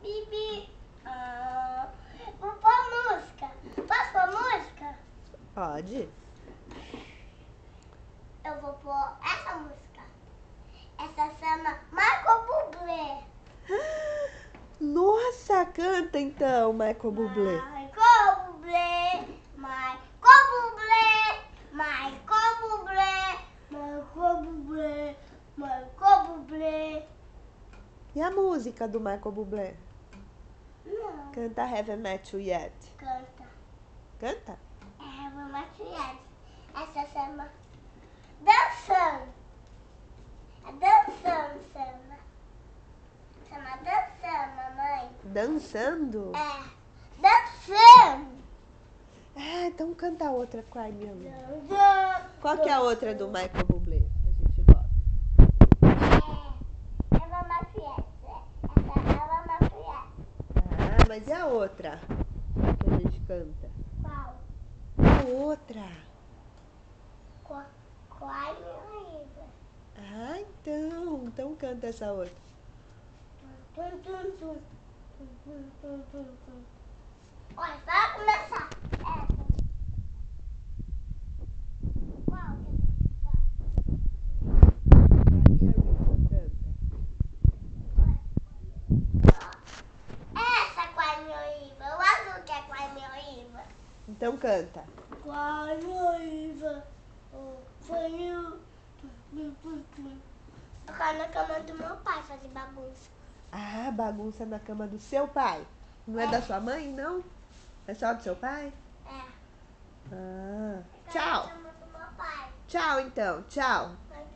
Bibi. Vou pôr música. Posso pôr música? Pode. Eu vou pôr essa música. Essa chama Michael Bublé. Nossa, canta então, Michael Bublé. Michael Bublé. Michael Bublé. Michael Bublé. Michael Bublé. Michael Bublé. E a música do Michael Bublé? Não. Canta Haven't Met You Yet. Canta. Canta? Vou maquiar. Essa chama Dançando. É dançando, chama. Chama Dançando, mamãe. Dançando? É. Dançando. Ah, então canta a outra, Cry Me a River. Dançando. Qual que é a outra do Michael Bublé? A gente gosta. Ela maquiar. Essa ela maquiar. Ah, mas e a outra que a gente canta? Qual? A outra. Qual River? Ah, então canta essa outra. Tum, tum, tum. Tum, tum, tum, tum, tum. Olha, vai começar. Essa. Qual que essa Qual River? O azul que é Qual River. Então canta. Qual River? Foi o... Tocar na cama do meu pai, fazer bagunça. Ah, bagunça na cama do seu pai. Não é da sua mãe, não? É só do seu pai? É. Ah. Tocar Tchau. na cama do meu pai. Tchau, então. Tchau. Mas